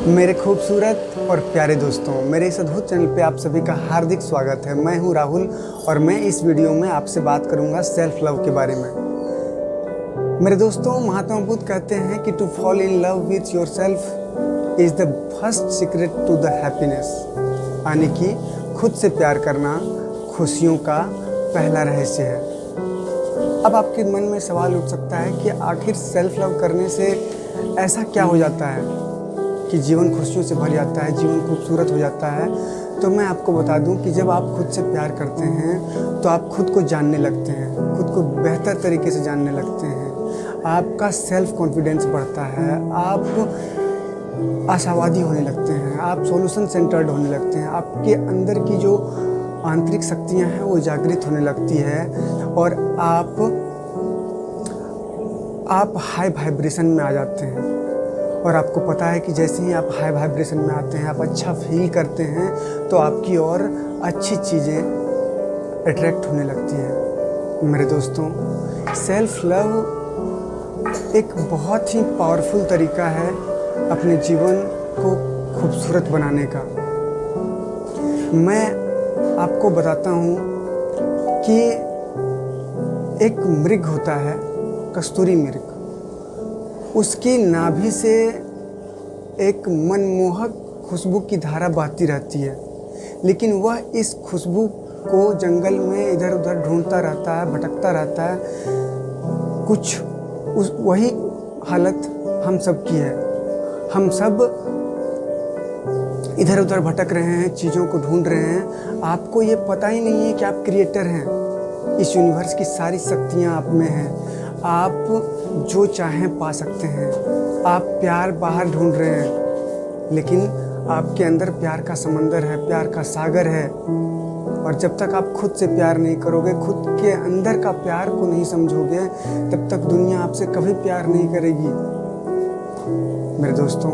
मेरे खूबसूरत और प्यारे दोस्तों, मेरे इस अद्भुत चैनल पे आप सभी का हार्दिक स्वागत है। मैं हूं राहुल और मैं इस वीडियो में आपसे बात करूंगा सेल्फ लव के बारे में। मेरे दोस्तों, महात्मा बुद्ध कहते हैं कि to fall in love with yourself is the first secret to the happiness, यानी कि खुद से प्यार करना खुशियों का पहला रहस्य है। अब आपके मन में सवाल उठ सकता है कि आखिर सेल्फ लव करने से ऐसा क्या हो जाता है कि जीवन खुशियों से भर जाता है, जीवन खूबसूरत हो जाता है। तो मैं आपको बता दूं कि जब आप खुद से प्यार करते हैं तो आप खुद को जानने लगते हैं, खुद को बेहतर तरीके से जानने लगते हैं, आपका सेल्फ कॉन्फिडेंस बढ़ता है, आप आशावादी होने लगते हैं, आप सॉल्यूशन सेंटर्ड होने लगते हैं, आपके अंदर की जो आंतरिक शक्तियां हैं वो जागृत होने लगती है और आप हाई वाइब्रेशन में आ जाते हैं। और आपको पता है कि जैसे ही आप हाई वाइब्रेशन में आते हैं, आप अच्छा फील करते हैं, तो आपकी और अच्छी चीज़ें अट्रैक्ट होने लगती हैं। मेरे दोस्तों, सेल्फ लव एक बहुत ही पावरफुल तरीका है अपने जीवन को खूबसूरत बनाने का। मैं आपको बताता हूँ कि एक मृग होता है, कस्तूरी मृग, उसकी नाभि से एक मनमोहक खुशबू की धारा बहती रहती है, लेकिन वह इस खुशबू को जंगल में इधर उधर ढूंढता रहता है, भटकता रहता है। वही हालत हम सब की है। हम सब इधर उधर भटक रहे हैं, चीज़ों को ढूंढ रहे हैं। आपको ये पता ही नहीं है कि आप क्रिएटर हैं। इस यूनिवर्स की सारी शक्तियाँ आप में हैं। आप जो चाहें पा सकते हैं। आप प्यार बाहर ढूंढ रहे हैं, लेकिन आपके अंदर प्यार का समंदर है, प्यार का सागर है। और जब तक आप खुद से प्यार नहीं करोगे, खुद के अंदर का प्यार को नहीं समझोगे, तब तक दुनिया आपसे कभी प्यार नहीं करेगी। मेरे दोस्तों,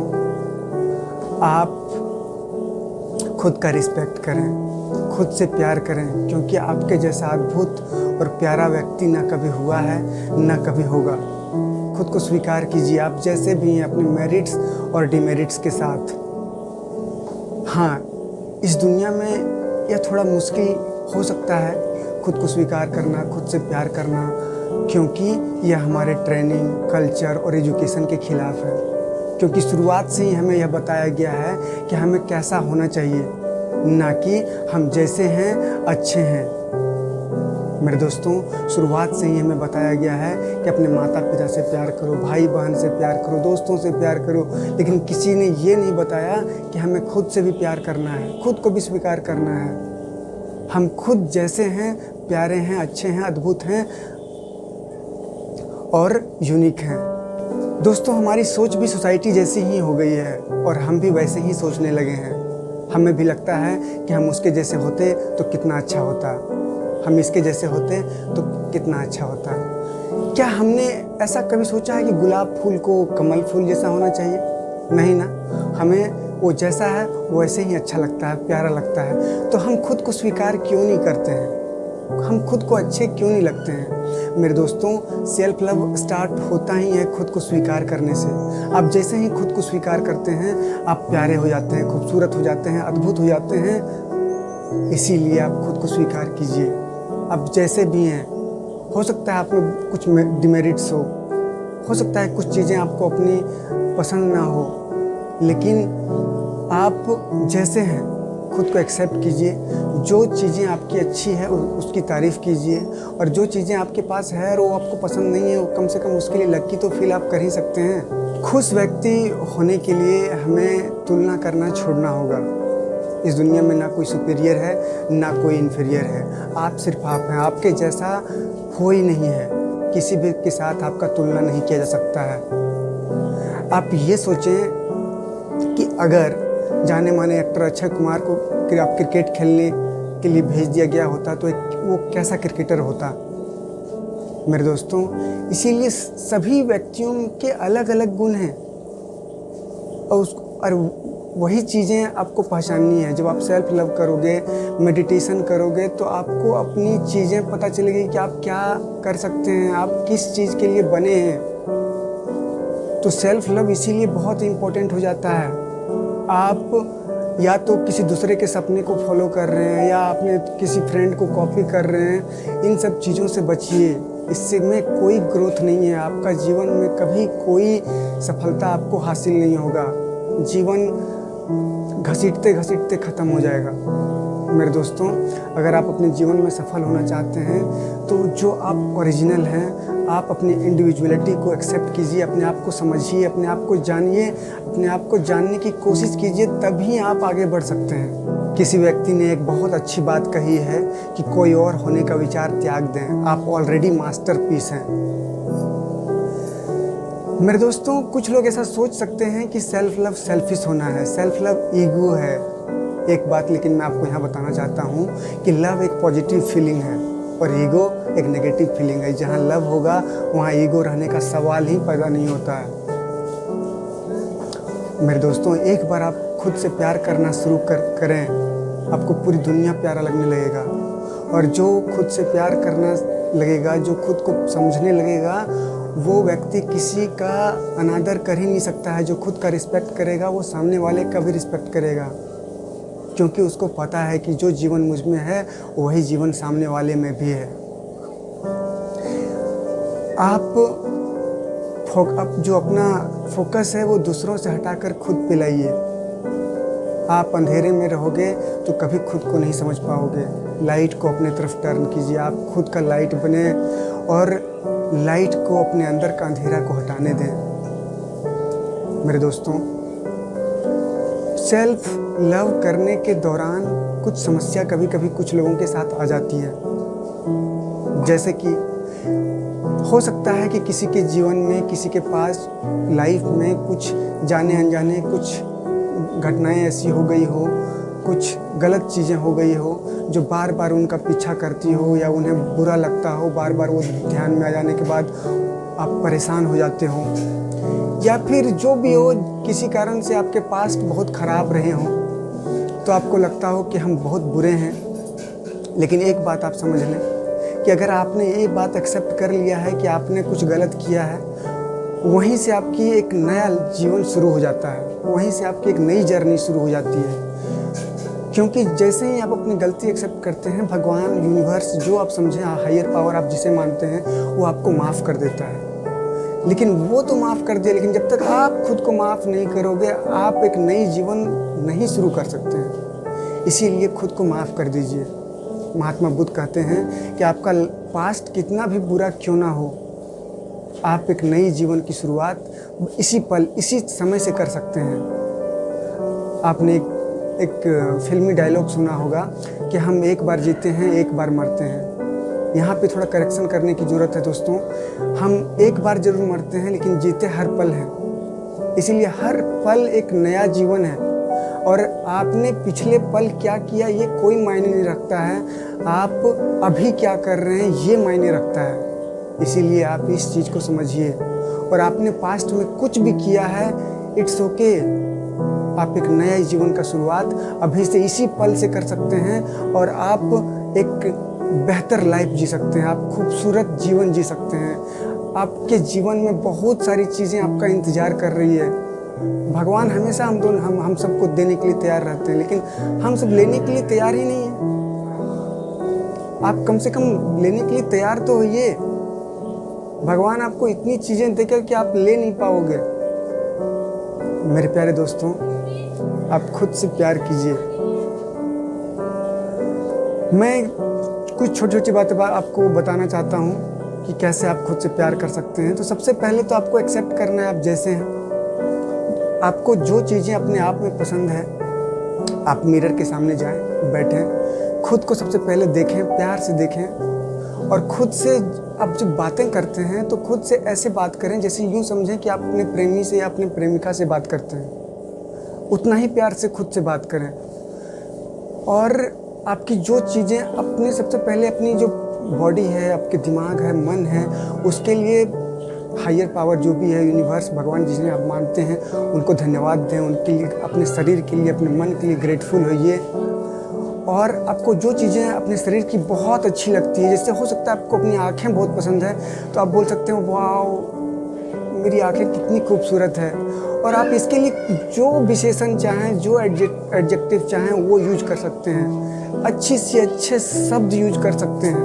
आप खुद का रिस्पेक्ट करें, खुद से प्यार करें, क्योंकि आपके जैसा अद्भुत और प्यारा व्यक्ति ना कभी हुआ है, ना कभी होगा। खुद को स्वीकार कीजिए, आप जैसे भी हैं, अपने मेरिट्स और डिमेरिट्स के साथ। हाँ, इस दुनिया में यह थोड़ा मुश्किल हो सकता है खुद को स्वीकार करना, खुद से प्यार करना, क्योंकि यह हमारे ट्रेनिंग, कल्चर और एजुकेशन के खिलाफ है। क्योंकि शुरुआत से ही हमें यह बताया गया है कि हमें कैसा होना चाहिए, ना कि हम जैसे हैं अच्छे हैं। मेरे दोस्तों, शुरुआत से ही हमें बताया गया है कि अपने माता पिता से प्यार करो, भाई बहन से प्यार करो, दोस्तों से प्यार करो, लेकिन किसी ने ये नहीं बताया कि हमें खुद से भी प्यार करना है, खुद को भी स्वीकार करना है। हम खुद जैसे हैं, प्यारे हैं, अच्छे हैं, अद्भुत हैं और यूनिक हैं। दोस्तों, हमारी सोच भी सोसाइटी जैसी ही हो गई है और हम भी वैसे ही सोचने लगे हैं। हमें भी लगता है कि हम उसके जैसे होते तो कितना अच्छा होता, हम इसके जैसे होते तो कितना अच्छा होता। क्या हमने ऐसा कभी सोचा है कि गुलाब फूल को कमल फूल जैसा होना चाहिए? नहीं ना, हमें वो जैसा है वैसे ही अच्छा लगता है, प्यारा लगता है। तो हम खुद को स्वीकार क्यों नहीं करते हैं? हम खुद को अच्छे क्यों नहीं लगते हैं? मेरे दोस्तों, सेल्फ लव स्टार्ट होता ही है खुद को स्वीकार करने से। आप जैसे ही खुद को स्वीकार करते हैं, आप प्यारे हो जाते हैं, खूबसूरत हो जाते हैं, अद्भुत हो जाते हैं। इसीलिए आप खुद को स्वीकार कीजिए, आप जैसे भी हैं। हो सकता है आप में कुछ डिमेरिट्स हो सकता है कुछ चीज़ें आपको अपनी पसंद ना हो, लेकिन आप जैसे हैं खुद को एक्सेप्ट कीजिए। जो चीज़ें आपकी अच्छी है उसकी तारीफ़ कीजिए, और जो चीज़ें आपके पास है और वो आपको पसंद नहीं है, वो कम से कम उसके लिए लकी तो फील आप कर ही सकते हैं। खुश व्यक्ति होने के लिए हमें तुलना करना छोड़ना होगा। इस दुनिया में ना कोई सुपीरियर है, ना कोई इन्फीरियर है। आप सिर्फ आप हैं, आपके जैसा हो ही नहीं है। किसी भी के साथ आपका तुलना नहीं किया जा सकता है। आप ये सोचें कि अगर जाने माने एक्टर अक्षय कुमार को आप क्रिकेट खेलने के लिए भेज दिया गया होता तो वो कैसा क्रिकेटर होता? मेरे दोस्तों, इसीलिए सभी व्यक्तियों के अलग अलग गुण हैं और वही चीज़ें आपको पहचाननी है। जब आप सेल्फ लव करोगे, मेडिटेशन करोगे, तो आपको अपनी चीज़ें पता चलेगी कि आप क्या कर सकते हैं, आप किस चीज़ के लिए बने हैं। तो सेल्फ लव इसीलिए बहुत इम्पोर्टेंट हो जाता है। आप या तो किसी दूसरे के सपने को फॉलो कर रहे हैं या आपने किसी फ्रेंड को कॉपी कर रहे हैं, इन सब चीज़ों से बचिए। इससे में कोई ग्रोथ नहीं है, आपका जीवन में कभी कोई सफलता आपको हासिल नहीं होगा। जीवन घसीटते घसीटते ख़त्म हो जाएगा। मेरे दोस्तों, अगर आप अपने जीवन में सफल होना चाहते हैं तो जो आप ओरिजिनल हैं, आप अपनी इंडिविजुअलिटी को एक्सेप्ट कीजिए, अपने आप को समझिए, अपने आप को जानिए, अपने आप को जानने की कोशिश कीजिए, तभी आप आगे बढ़ सकते हैं। किसी व्यक्ति ने एक बहुत अच्छी बात कही है कि कोई और होने का विचार त्याग दें, आप ऑलरेडी मास्टरपीस हैं। मेरे दोस्तों, कुछ लोग ऐसा सोच सकते हैं कि सेल्फ लव सेल्फिश होना है, सेल्फ लव ईगो है। एक बात लेकिन मैं आपको यहाँ बताना चाहता हूँ कि लव एक पॉजिटिव फीलिंग है और ईगो एक नेगेटिव फीलिंग है। जहाँ लव होगा वहाँ ईगो रहने का सवाल ही पैदा नहीं होता है। मेरे दोस्तों, एक बार आप खुद से प्यार करना शुरू करें, आपको पूरी दुनिया प्यारा लगने लगेगा। और जो खुद से प्यार करना लगेगा, जो खुद को समझने लगेगा, वो व्यक्ति किसी का अनादर कर ही नहीं सकता है। जो खुद का रिस्पेक्ट करेगा वो सामने वाले का भी रिस्पेक्ट करेगा, क्योंकि उसको पता है कि जो जीवन मुझ में है वही जीवन सामने वाले में भी है। आप जो अपना फोकस है वो दूसरों से हटाकर खुद पे लाइए। आप अंधेरे में रहोगे तो कभी खुद को नहीं समझ पाओगे। लाइट को अपने तरफ टर्न कीजिए, आप खुद का लाइट बने और लाइट को अपने अंदर का अंधेरा को हटाने दें। मेरे दोस्तों, सेल्फ लव करने के दौरान कुछ समस्या कभी कभी कुछ लोगों के साथ आ जाती है। जैसे कि हो सकता है कि किसी के जीवन में, किसी के पास लाइफ में कुछ जाने अनजाने कुछ घटनाएं ऐसी हो गई हो, कुछ गलत चीज़ें हो गई हो जो बार बार उनका पीछा करती हो या उन्हें बुरा लगता हो। बार बार वो ध्यान में आ जाने के बाद आप परेशान हो जाते हो, या फिर जो भी हो, किसी कारण से आपके पास्ट बहुत ख़राब रहे हों तो आपको लगता हो कि हम बहुत बुरे हैं। लेकिन एक बात आप समझ लें कि अगर आपने ये बात एक्सेप्ट कर लिया है कि आपने कुछ गलत किया है, वहीं से आपकी एक नया जीवन शुरू हो जाता है, वहीं से आपकी एक नई जर्नी शुरू हो जाती है। क्योंकि जैसे ही आप अपनी गलती एक्सेप्ट करते हैं, भगवान, यूनिवर्स, जो आप समझें, हायर पावर आप जिसे मानते हैं, वो आपको माफ़ कर देता है। लेकिन वो तो माफ़ कर दिया, लेकिन जब तक आप खुद को माफ़ नहीं करोगे, आप एक नई जीवन नहीं शुरू कर सकते हैं। इसीलिए खुद को माफ़ कर दीजिए। महात्मा बुद्ध कहते हैं कि आपका पास्ट कितना भी बुरा क्यों ना हो, आप एक नई जीवन की शुरुआत इसी पल, इसी समय से कर सकते हैं। आपने एक फिल्मी डायलॉग सुना होगा कि हम एक बार जीते हैं, एक बार मरते हैं। यहाँ पे थोड़ा करेक्शन करने की ज़रूरत है दोस्तों। हम एक बार जरूर मरते हैं लेकिन जीते हर पल हैं। इसीलिए हर पल एक नया जीवन है और आपने पिछले पल क्या किया ये कोई मायने नहीं रखता है, आप अभी क्या कर रहे हैं ये मायने रखता है। इसीलिए आप इस चीज़ को समझिए। और आपने पास्ट में कुछ भी किया है, इट्स ओके। आप एक नया जीवन का शुरुआत अभी से इसी पल से कर सकते हैं और आप एक बेहतर लाइफ जी सकते हैं, आप खूबसूरत जीवन जी सकते हैं। आपके जीवन में बहुत सारी चीज़ें आपका इंतज़ार कर रही है। भगवान हमेशा हम सबको देने के लिए तैयार रहते हैं, लेकिन हम सब लेने के लिए तैयार ही नहीं है। आप कम से कम लेने के लिए तैयार तो होइए। भगवान आपको इतनी चीज़ें देकर कि आप ले नहीं पाओगे। मेरे प्यारे दोस्तों, आप खुद से प्यार कीजिए। मैं कुछ छोटी छोटी बातें आपको बताना चाहता हूँ कि कैसे आप खुद से प्यार कर सकते हैं। तो सबसे पहले तो आपको एक्सेप्ट करना है आप जैसे हैं। आपको जो चीज़ें अपने आप में पसंद है, आप मिरर के सामने जाएं, बैठें, खुद को सबसे पहले देखें, प्यार से देखें। और खुद से आप जब बातें करते हैं तो खुद से ऐसे बात करें जैसे यूँ समझें कि आप अपने प्रेमी से या अपने प्रेमिका से बात करते हैं। उतना ही प्यार से खुद से बात करें। और आपकी जो चीज़ें अपने, सबसे पहले अपनी जो बॉडी है, आपके दिमाग है, मन है, उसके लिए हायर पावर जो भी है, यूनिवर्स, भगवान जिन्हें आप मानते हैं, उनको धन्यवाद दें। उनके लिए, अपने शरीर के लिए, अपने मन के लिए ग्रेटफुल होइए। और आपको जो चीज़ें अपने शरीर की बहुत अच्छी लगती है, जैसे हो सकता है आपको अपनी आँखें बहुत पसंद है, तो आप बोल सकते हो वाओ मेरी आँखें कितनी खूबसूरत है। और आप इसके लिए जो विशेषण चाहें, जो एडजेक्टिव चाहें वो यूज कर सकते हैं, अच्छी से अच्छे शब्द यूज कर सकते हैं।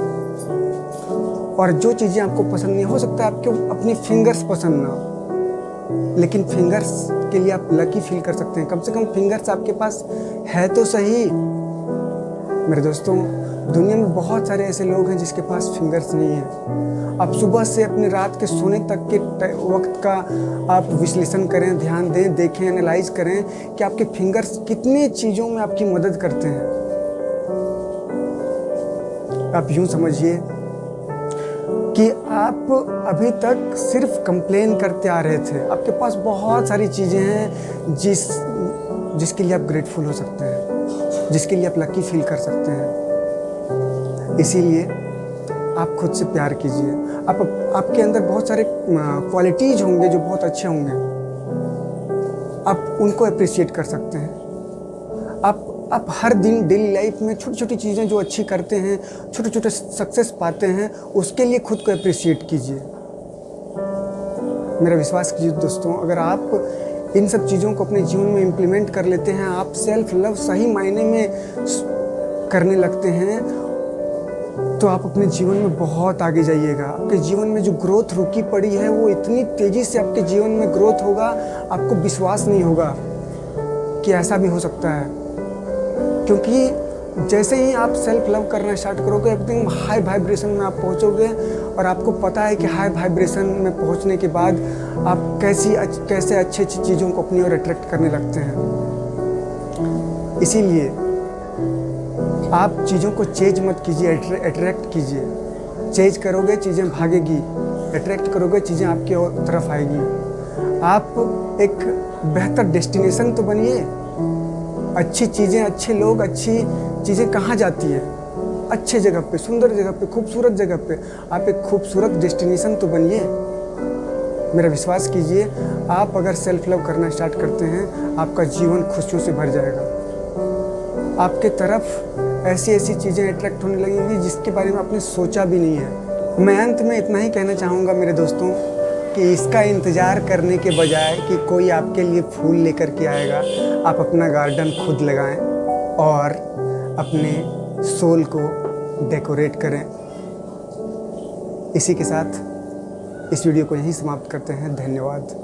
और जो चीज़ें आपको पसंद नहीं, हो सकता है आपको अपनी फिंगर्स पसंद ना, लेकिन फिंगर्स के लिए आप लकी फील कर सकते हैं। कम से कम फिंगर्स आपके पास है तो सही। मेरे दोस्तों, दुनिया में बहुत सारे ऐसे लोग हैं जिसके पास फिंगर्स नहीं है। आप सुबह से अपनी रात के सोने तक के वक्त का आप विश्लेषण करें, ध्यान दें, देखें, एनालाइज करें कि आपके फिंगर्स कितनी चीज़ों में आपकी मदद करते हैं। आप यूँ समझिए कि आप अभी तक सिर्फ कंप्लेन करते आ रहे थे। आपके पास बहुत सारी चीज़ें हैं जिसके लिए आप ग्रेटफुल हो सकते हैं, जिसके लिए आप लकी फील कर सकते हैं। इसीलिए आप खुद से प्यार कीजिए। आपके अंदर बहुत सारे क्वालिटीज़ होंगे जो बहुत अच्छे होंगे, आप उनको अप्रिशिएट कर सकते हैं। आप हर दिन डेली लाइफ में छोटी छोटी चीज़ें जो अच्छी करते हैं, छोटे छोटे सक्सेस पाते हैं, उसके लिए खुद को अप्रिशिएट कीजिए। मेरा विश्वास कीजिए दोस्तों, अगर आप इन सब चीज़ों को अपने जीवन में इम्प्लीमेंट कर लेते हैं, आप सेल्फ लव सही मायने में करने लगते हैं, तो आप अपने जीवन में बहुत आगे जाइएगा। आपके जीवन में जो ग्रोथ रुकी पड़ी है वो इतनी तेज़ी से आपके जीवन में ग्रोथ होगा, आपको विश्वास नहीं होगा कि ऐसा भी हो सकता है। क्योंकि जैसे ही आप सेल्फ लव करना स्टार्ट करोगे, एकदम हाई वाइब्रेशन में आप पहुंचोगे, और आपको पता है कि हाई वाइब्रेशन में पहुंचने के बाद आप कैसे अच्छी चीज़ों को अपनी ओर अट्रैक्ट करने लगते हैं। इसीलिए आप चीज़ों को चेंज मत कीजिए, अट्रैक्ट कीजिए। चेंज करोगे चीज़ें भागेगी, अट्रैक्ट करोगे चीज़ें आपकी तरफ आएगी। आप एक बेहतर डेस्टिनेशन तो बनिए। अच्छी चीज़ें, अच्छे लोग, अच्छी चीज़ें कहाँ जाती है? अच्छे जगह पे, सुंदर जगह पे, खूबसूरत जगह पे। आप एक खूबसूरत डेस्टिनेशन तो बनिए। मेरा विश्वास कीजिए, आप अगर सेल्फ लव करना स्टार्ट करते हैं, आपका जीवन खुशियों से भर जाएगा। आपके तरफ ऐसी ऐसी चीज़ें अट्रैक्ट होने लगेंगी जिसके बारे में आपने सोचा भी नहीं है। मैं अंत में इतना ही कहना चाहूँगा मेरे दोस्तों कि इसका इंतज़ार करने के बजाय कि कोई आपके लिए फूल लेकर के आएगा, आप अपना गार्डन खुद लगाएं और अपने सोल को डेकोरेट करें। इसी के साथ इस वीडियो को यहीं समाप्त करते हैं। धन्यवाद।